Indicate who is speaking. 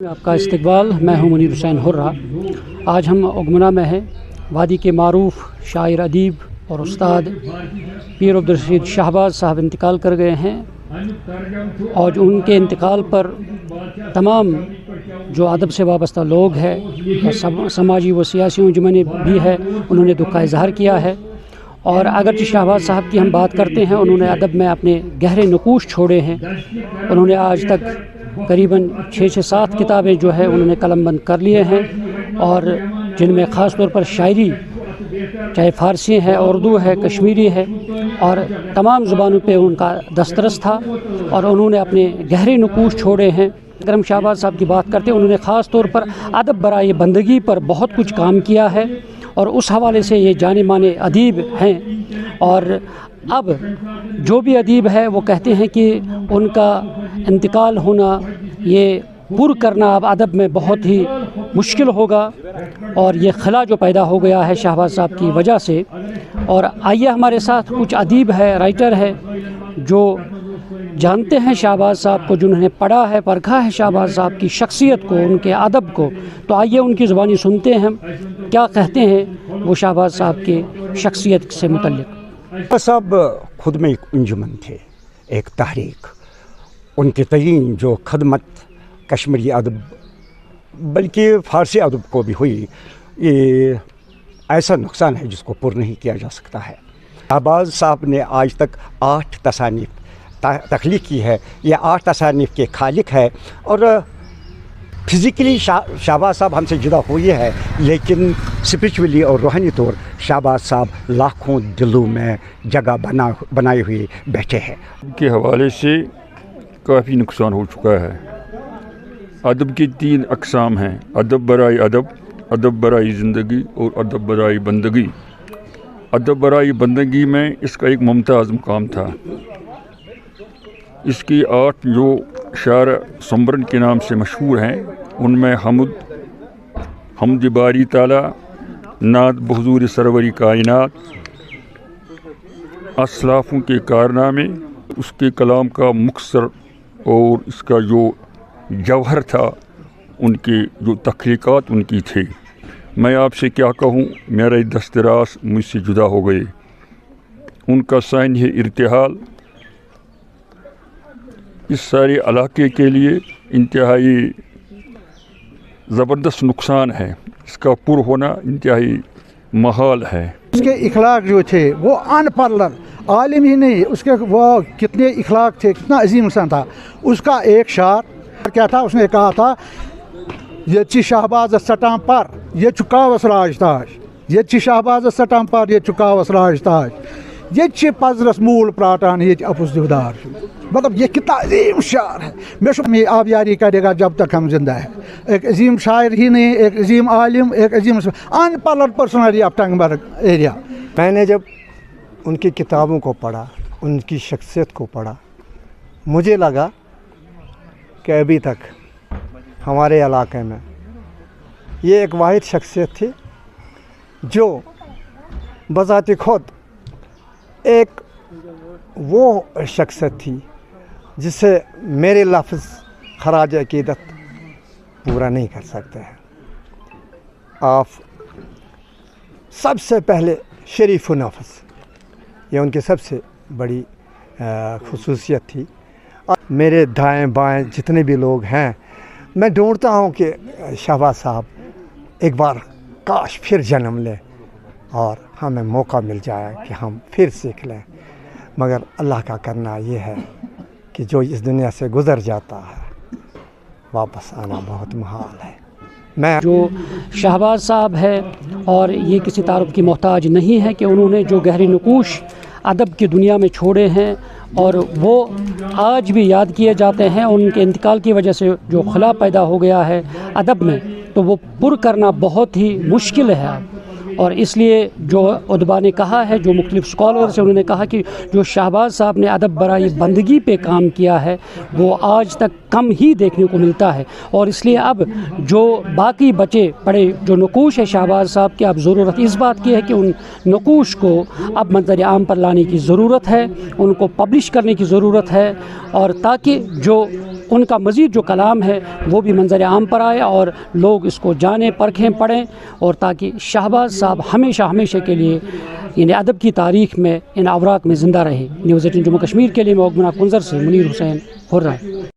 Speaker 1: آپ کا استقبال. میں ہوں منیر حسین حرہ. آج ہم اگمنا میں ہیں. وادی کے معروف شاعر ادیب اور استاد پیر عبدالرشید شہباز صاحب انتقال کر گئے ہیں، اور ان کے انتقال پر تمام جو ادب سے وابستہ لوگ ہیں اور سماجی و سیاسی انجمنیں بھی ہے، انہوں نے دکھ کا اظہار کیا ہے. اور اگرچہ شہباز صاحب کی ہم بات کرتے ہیں، انہوں نے ادب میں اپنے گہرے نقوش چھوڑے ہیں. انہوں نے آج تک قریباً 6-7 کتابیں جو ہے انہوں نے قلم بند کر لیے ہیں، اور جن میں خاص طور پر شاعری، چاہے فارسی ہے، اردو ہے، کشمیری ہے، اور تمام زبانوں پہ ان کا دسترس تھا، اور انہوں نے اپنے گہرے نقوش چھوڑے ہیں. اگر ہم شہباز صاحب کی بات کرتے ہیں، انہوں نے خاص طور پر ادب برائے بندگی پر بہت کچھ کام کیا ہے، اور اس حوالے سے یہ جانے مانے ادیب ہیں. اور اب جو بھی ادیب ہے وہ کہتے ہیں کہ ان کا انتقال ہونا، یہ پر کرنا اب ادب میں بہت ہی مشکل ہوگا، اور یہ خلا جو پیدا ہو گیا ہے شہباز صاحب کی وجہ سے. اور آئیے ہمارے ساتھ کچھ ادیب ہے، رائٹر ہے، جو جانتے ہیں شہباز صاحب کو، جنہوں نے پڑھا ہے، پرکھا ہے شہباز صاحب کی شخصیت کو، ان کے ادب کو. تو آئیے ان کی زبانی سنتے ہیں ہم کیا کہتے ہیں وہ شہباز صاحب کی شخصیت سے متعلق.
Speaker 2: صاحب خود میں ایک انجمن تھے، ایک تحریک. ان کی ترین جو خدمت کشمیری ادب بلکہ فارسی ادب کو بھی ہوئی، یہ ایسا نقصان ہے جس کو پر نہیں کیا جا سکتا ہے. شہباز صاحب نے آج تک 8 تصانیف تخلیق کی ہے. یہ 8 تصانیف کے خالق ہے، اور فزیکلی شہباز صاحب ہم سے جدا ہوئے ہیں، لیکن اسپریچولی اور روحانی طور شہباز صاحب لاکھوں دلوں میں جگہ بنائے ہوئے بیٹھے ہیں.
Speaker 3: کے حوالے سے کافی نقصان ہو چکا ہے. ادب کی 3 اقسام ہیں: ادب برائے ادب، ادب برائے زندگی اور ادب برائے بندگی. ادب برائے بندگی میں اس کا ایک ممتاز مقام تھا. اس کی 8 جو شاعر سمبرن کے نام سے مشہور ہیں، ان میں حمد باری تعالیٰ، نعت بحضور سروری کائنات، اسلافوں کے کارنامے، اس کے کلام کا مختصر اور اس کا جو جوہر تھا، ان کے جو تخلیقات ان کی تھے. میں آپ سے کیا کہوں، میرے دست راست مجھ سے جدا ہو گئے. ان کا سانحہ ارتحال اس سارے علاقے کے لیے انتہائی زبردست نقصان ہے. اس کا پر ہونا انتہائی محال ہے.
Speaker 4: اس کے اخلاق جو تھے وہ ان پرلر عالم ہی نہیں، اس کے وہ کتنے اخلاق تھے، کتنا عظیم انسان تھا. اس کا ایک شعر کیا تھا، اس نے کہا تھا، یہ چی شہباز سٹام پر یہ چکاوس راج تاج، یہ چی شہباز سٹام پر یہ چکاوس راج تاج، یہ چی پزرس مول پراٹان یہ اپس دیودار. مطلب یہ کتنا عظیم شعر ہے. میں آبیاری کرے گا جب تک ہم زندہ ہیں. ایک عظیم شاعر ہی نہیں، ایک عظیم عالم، ایک عظیم ان پرلر پرسنالٹی آف ٹنگبرگ ایریا.
Speaker 5: میں نے جب ان کی کتابوں کو پڑھا، ان کی شخصیت کو پڑھا، مجھے لگا کہ ابھی تک ہمارے علاقے میں یہ ایک واحد شخصیت تھی جو بذات خود ایک وہ شخصیت تھی جسے میرے لفظ خراج عقیدت پورا نہیں کر سکتے ہیں. آپ سب سے پہلے شریف نفس، یہ ان کی سب سے بڑی خصوصیت تھی. میرے دائیں بائیں جتنے بھی لوگ ہیں، میں ڈھونڈتا ہوں کہ شہباز صاحب ایک بار کاش پھر جنم لیں اور ہمیں موقع مل جائے کہ ہم پھر سیکھ لیں. مگر اللہ کا کرنا یہ ہے کہ جو اس دنیا سے گزر جاتا ہے واپس آنا بہت محال ہے. میں
Speaker 1: جو شہباز صاحب ہے، اور یہ کسی تعارف کی محتاج نہیں ہے کہ انہوں نے جو گہرے نقوش ادب کی دنیا میں چھوڑے ہیں، اور وہ آج بھی یاد کیے جاتے ہیں. ان کے انتقال کی وجہ سے جو خلا پیدا ہو گیا ہے ادب میں، تو وہ پر کرنا بہت ہی مشکل ہے. اور اس لیے جو ادبا نے کہا ہے، جو مختلف اسکالر سے انہوں نے کہا کہ جو شہباز صاحب نے ادب برائے بندگی پہ کام کیا ہے وہ آج تک کم ہی دیکھنے کو ملتا ہے. اور اس لیے اب جو باقی بچے پڑے جو نقوش ہے شہباز صاحب کے، اب ضرورت اس بات کی ہے کہ ان نقوش کو اب منظر عام پر لانے کی ضرورت ہے، ان کو پبلش کرنے کی ضرورت ہے، اور تاکہ جو ان کا مزید جو کلام ہے وہ بھی منظر عام پر آئے اور لوگ اس کو جانیں، پرکھیں، پڑھیں، اور تاکہ شہباز صاحب ہمیشہ ہمیشہ کے لیے یعنی ادب کی تاریخ میں ان اوراق میں زندہ رہے۔ نیوز 18 جموں کشمیر کے لیے میں اوگمنا کنزر سے منیر حسین ہررا۔